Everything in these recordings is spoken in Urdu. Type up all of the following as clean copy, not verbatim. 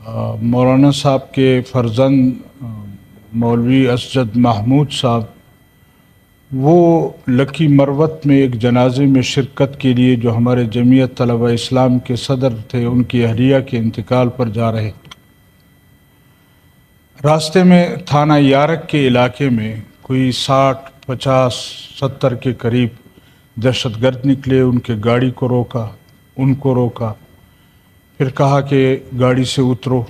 مولانا صاحب کے فرزند مولوی اسجد محمود صاحب وہ لکی مروت میں ایک جنازے میں شرکت کے لیے جو ہمارے جمعیت طلبہ اسلام کے صدر تھے ان کی اہلیہ کے انتقال پر جا رہے تھے۔ راستے میں تھانہ یارک کے علاقے میں کوئی 60 50 70 کے قریب دہشت گرد نکلے، ان کے گاڑی کو روکا، ان کو روکا، پھر کہا کہ گاڑی سے اترو۔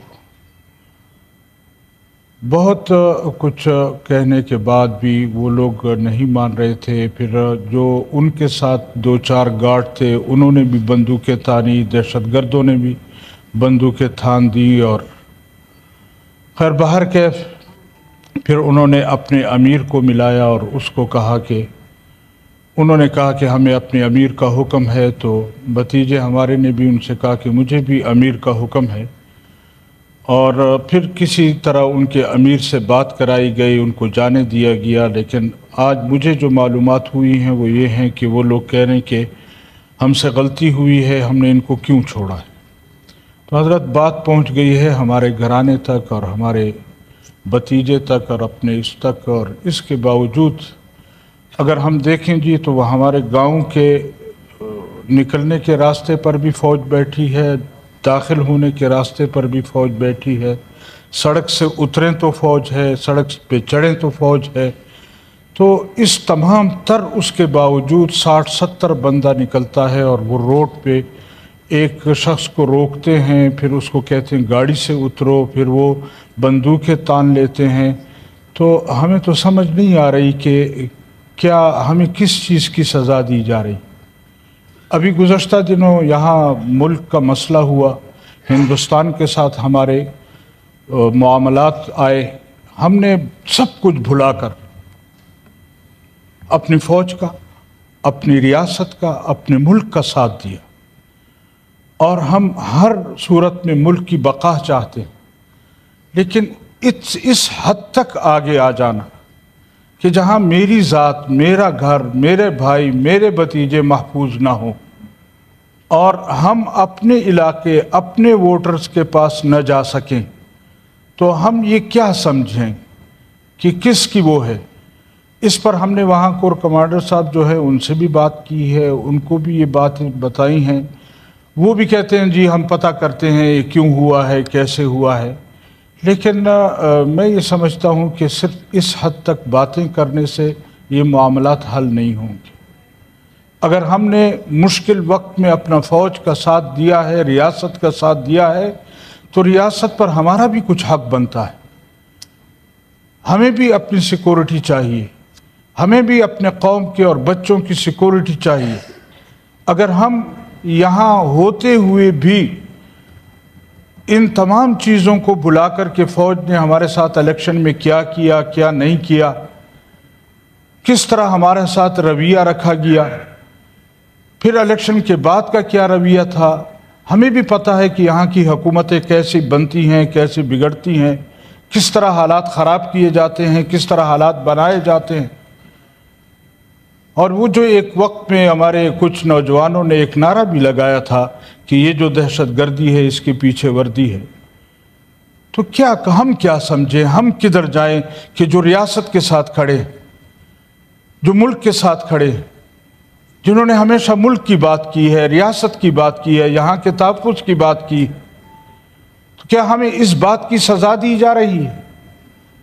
بہت کچھ کہنے کے بعد بھی وہ لوگ نہیں مان رہے تھے۔ پھر جو ان کے ساتھ 2-4 گارڈ تھے انہوں نے بھی بندوقیں تانی، دہشت گردوں نے بھی بندوقیں تھان دی، اور خیر بہر کے پھر انہوں نے اپنے امیر کو ملایا اور اس کو کہا کہ انہوں نے کہا کہ ہمیں اپنے امیر کا حکم ہے، تو بھتیجے ہمارے نے بھی ان سے کہا کہ مجھے بھی امیر کا حکم ہے، اور پھر کسی طرح ان کے امیر سے بات کرائی گئی، ان کو جانے دیا گیا۔ لیکن آج مجھے جو معلومات ہوئی ہیں وہ یہ ہیں کہ وہ لوگ کہہ رہے ہیں کہ ہم سے غلطی ہوئی ہے، ہم نے ان کو کیوں چھوڑا ہے۔ تو حضرت بات پہنچ گئی ہے ہمارے گھرانے تک اور ہمارے بھتیجے تک اور اپنے اس تک، اور اس کے باوجود اگر ہم دیکھیں جی تو وہ ہمارے گاؤں کے نکلنے کے راستے پر بھی فوج بیٹھی ہے، داخل ہونے کے راستے پر بھی فوج بیٹھی ہے، سڑک سے اتریں تو فوج ہے، سڑک پہ چڑھیں تو فوج ہے۔ تو اس تمام تر اس کے باوجود 60-70 بندہ نکلتا ہے اور وہ روڈ پہ ایک شخص کو روکتے ہیں، پھر اس کو کہتے ہیں گاڑی سے اترو، پھر وہ بندوقیں تان لیتے ہیں۔ تو ہمیں تو سمجھ نہیں آ رہی کہ کیا ہمیں کس چیز کی سزا دی جا رہی۔ ابھی گزشتہ دنوں یہاں ملک کا مسئلہ ہوا، ہندوستان کے ساتھ ہمارے معاملات آئے، ہم نے سب کچھ بھلا کر اپنی فوج کا، اپنی ریاست کا، اپنے ملک کا ساتھ دیا، اور ہم ہر صورت میں ملک کی بقا چاہتے ہیں۔ لیکن اس حد تک آگے آ جانا کہ جہاں میری ذات، میرا گھر، میرے بھائی، میرے بھتیجے محفوظ نہ ہوں، اور ہم اپنے علاقے، اپنے ووٹرز کے پاس نہ جا سکیں، تو ہم یہ کیا سمجھیں کہ کس کی وہ ہے۔ اس پر ہم نے وہاں کور کمانڈر صاحب جو ہے ان سے بھی بات کی ہے، ان کو بھی یہ باتیں بتائی ہیں، وہ بھی کہتے ہیں جی ہم پتہ کرتے ہیں یہ کیوں ہوا ہے، کیسے ہوا ہے۔ لیکن میں یہ سمجھتا ہوں کہ صرف اس حد تک باتیں کرنے سے یہ معاملات حل نہیں ہوں گے۔ اگر ہم نے مشکل وقت میں اپنا فوج کا ساتھ دیا ہے، ریاست کا ساتھ دیا ہے، تو ریاست پر ہمارا بھی کچھ حق بنتا ہے۔ ہمیں بھی اپنی سیکورٹی چاہیے، ہمیں بھی اپنے قوم کے اور بچوں کی سیکورٹی چاہیے۔ اگر ہم یہاں ہوتے ہوئے بھی ان تمام چیزوں کو بلا کر کے فوج نے ہمارے ساتھ الیکشن میں کیا کیا، کیا نہیں کیا، کس طرح ہمارے ساتھ رویہ رکھا گیا، پھر الیکشن کے بعد کا کیا رویہ تھا، ہمیں بھی پتہ ہے کہ یہاں کی حکومتیں کیسی بنتی ہیں، کیسی بگڑتی ہیں، کس طرح حالات خراب کیے جاتے ہیں، کس طرح حالات بنائے جاتے ہیں۔ اور وہ جو ایک وقت میں ہمارے کچھ نوجوانوں نے ایک نعرہ بھی لگایا تھا کہ یہ جو دہشت گردی ہے اس کے پیچھے وردی ہے، تو کیا ہم کیا سمجھیں، ہم کدھر جائیں کہ جو ریاست کے ساتھ کھڑے، جو ملک کے ساتھ کھڑے، جنہوں نے ہمیشہ ملک کی بات کی ہے، ریاست کی بات کی ہے، یہاں کے تحفظ کی بات کی، تو کیا ہمیں اس بات کی سزا دی جا رہی ہے؟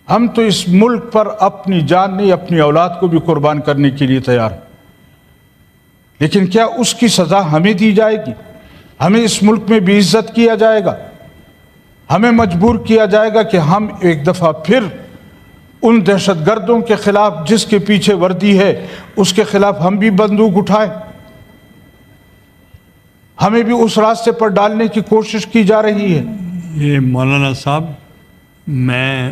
ہم تو اس ملک پر اپنی جان نہیں، اپنی اولاد کو بھی قربان کرنے کے لیے تیار ہیں، لیکن کیا اس کی سزا ہمیں دی جائے گی؟ ہمیں اس ملک میں بے عزت کیا جائے گا، ہمیں مجبور کیا جائے گا کہ ہم ایک دفعہ پھر ان دہشت گردوں کے خلاف جس کے پیچھے وردی ہے اس کے خلاف ہم بھی بندوق اٹھائیں؟ ہمیں بھی اس راستے پر ڈالنے کی کوشش کی جا رہی ہے۔ یہ مولانا صاحب، میں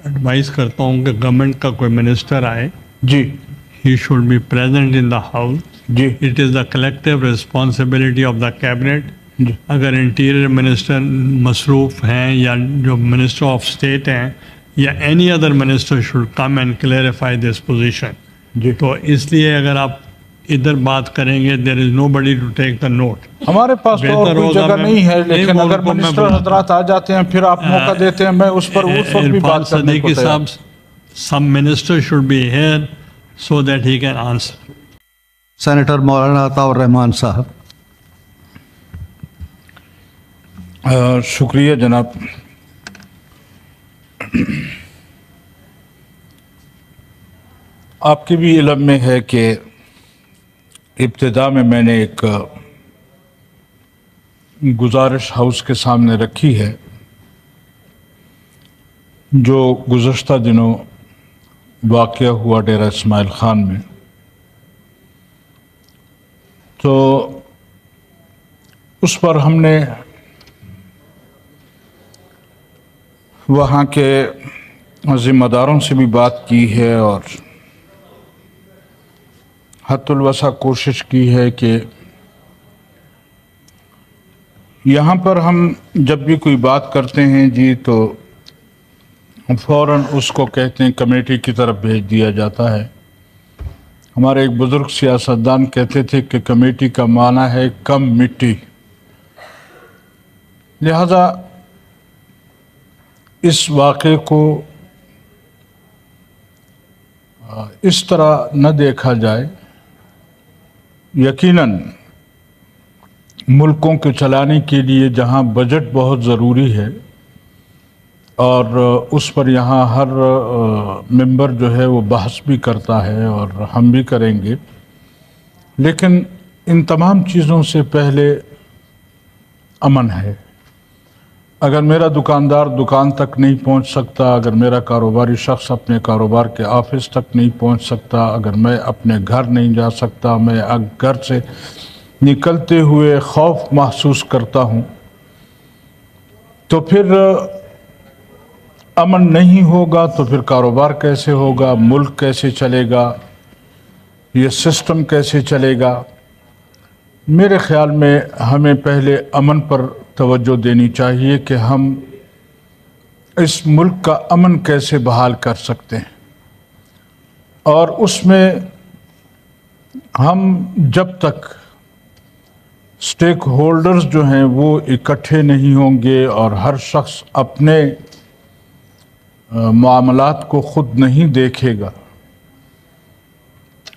ایڈوائز کرتا ہوں کہ گورنمنٹ کا کوئی منسٹر آئے، جی he should be present in the house. G It is the collective responsibility of the cabinet. جی اگر انٹیریئر منسٹر مصروف ہیں یا جو منسٹر آف اسٹیٹ ہیں یا any other minister should come and clarify this position. جی تو اس لیے اگر آپ ادھر بات کریں گے. دیر از نو بڈی ٹو ٹیک دا نوٹ. ہمارے پاس تو اور کوئی جگہ نہیں ہے، لیکن اگر ملکوں میں منسٹر حضرات آ جاتے ہیں پھر آپ موقع دیتے ہیں، میں اس پر اس وقت بھی بات کرنے کو تیار ہوں. some minister should be here so that he can answer. Senator مولانا عطاء الرحمان صاحب. شکریہ جناب. آپ کے بھی علم میں ہے کہ ابتدا میں نے ایک گزارش ہاؤس کے سامنے رکھی ہے جو گزشتہ دنوں واقعہ ہوا ڈیرہ اسماعیل خان میں. تو اس پر ہم نے وہاں کے ذمہ داروں سے بھی بات کی ہے اور حد الوسع کوشش کی ہے کہ یہاں پر ہم جب بھی کوئی بات کرتے ہیں جی تو فوراً اس کو کہتے ہیں کمیٹی کی طرف بھیج دیا جاتا ہے. ہمارے ایک بزرگ سیاستدان کہتے تھے کہ کمیٹی کا معنی ہے کم مٹی. لہذا اس واقعے کو اس طرح نہ دیکھا جائے. یقیناً ملکوں کے چلانے کے لیے جہاں بجٹ بہت ضروری ہے اور اس پر یہاں ہر ممبر جو ہے وہ بحث بھی کرتا ہے اور ہم بھی کریں گے، لیکن ان تمام چیزوں سے پہلے امن ہے. اگر میرا دکاندار دکان تک نہیں پہنچ سکتا، اگر میرا کاروباری شخص اپنے کاروبار کے آفس تک نہیں پہنچ سکتا، اگر میں اپنے گھر نہیں جا سکتا، میں گھر سے نکلتے ہوئے خوف محسوس کرتا ہوں، تو پھر امن نہیں ہوگا. تو پھر کاروبار کیسے ہوگا، ملک کیسے چلے گا، یہ سسٹم کیسے چلے گا؟ میرے خیال میں ہمیں پہلے امن پر توجہ دینی چاہیے کہ ہم اس ملک کا امن کیسے بحال کر سکتے ہیں. اور اس میں ہم جب تک سٹیک ہولڈرز جو ہیں وہ اکٹھے نہیں ہوں گے اور ہر شخص اپنے معاملات کو خود نہیں دیکھے گا،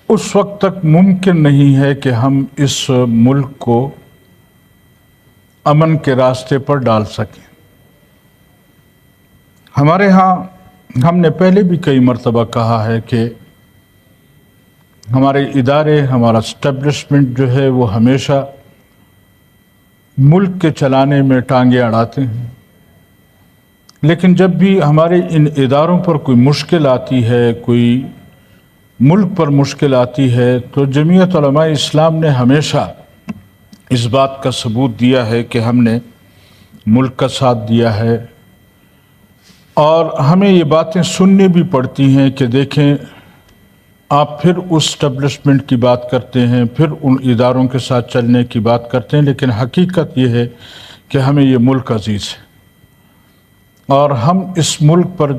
اس وقت تک ممکن نہیں ہے کہ ہم اس ملک کو امن کے راستے پر ڈال سکیں. ہمارے ہاں ہم نے پہلے بھی کئی مرتبہ کہا ہے کہ ہمارے ادارے، ہمارا اسٹیبلشمنٹ جو ہے وہ ہمیشہ ملک کے چلانے میں ٹانگیں اڑاتے ہیں، لیکن جب بھی ہمارے ان اداروں پر کوئی مشکل آتی ہے، کوئی ملک پر مشکل آتی ہے، تو جمعیت علماء اسلام نے ہمیشہ اس بات کا ثبوت دیا ہے کہ ہم نے ملک کا ساتھ دیا ہے. اور ہمیں یہ باتیں سننے بھی پڑتی ہیں کہ دیکھیں آپ پھر اس اسٹیبلشمنٹ کی بات کرتے ہیں، پھر ان اداروں کے ساتھ چلنے کی بات کرتے ہیں، لیکن حقیقت یہ ہے کہ ہمیں یہ ملک عزیز ہے اور ہم اس ملک پر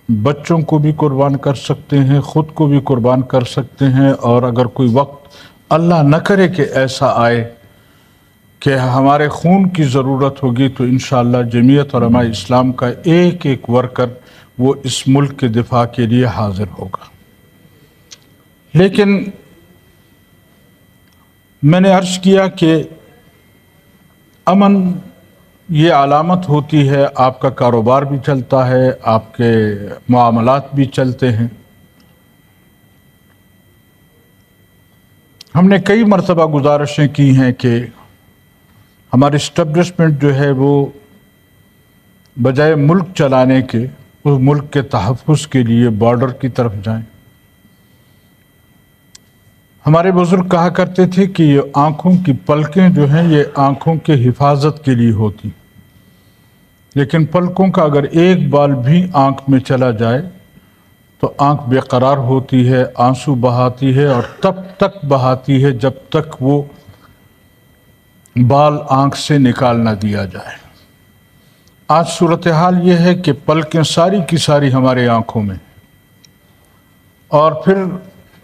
بچوں کو بھی قربان کر سکتے ہیں، خود کو بھی قربان کر سکتے ہیں. اور اگر کوئی وقت اللہ نہ کرے کہ ایسا آئے کہ ہمارے خون کی ضرورت ہوگی، تو انشاءاللہ جمعیت علماء اسلام کا ایک ایک ورکر وہ اس ملک کے دفاع کے لیے حاضر ہوگا. لیکن میں نے عرض کیا کہ امن یہ علامت ہوتی ہے، آپ کا کاروبار بھی چلتا ہے، آپ کے معاملات بھی چلتے ہیں. ہم نے کئی مرتبہ گزارشیں کی ہیں کہ ہماری اسٹیبلشمنٹ جو ہے وہ بجائے ملک چلانے کے، وہ ملک کے تحفظ کے لیے بارڈر کی طرف جائیں. ہمارے بزرگ کہا کرتے تھے کہ یہ آنکھوں کی پلکیں جو ہیں یہ آنکھوں کے حفاظت کے لیے ہوتی، لیکن پلکوں کا اگر ایک بال بھی آنکھ میں چلا جائے تو آنکھ بے قرار ہوتی ہے، آنسو بہاتی ہے اور تب تک بہاتی ہے جب تک وہ بال آنکھ سے نکال نہ دیا جائے. آج صورتحال یہ ہے کہ پلکیں ساری کی ساری ہمارے آنکھوں میں، اور پھر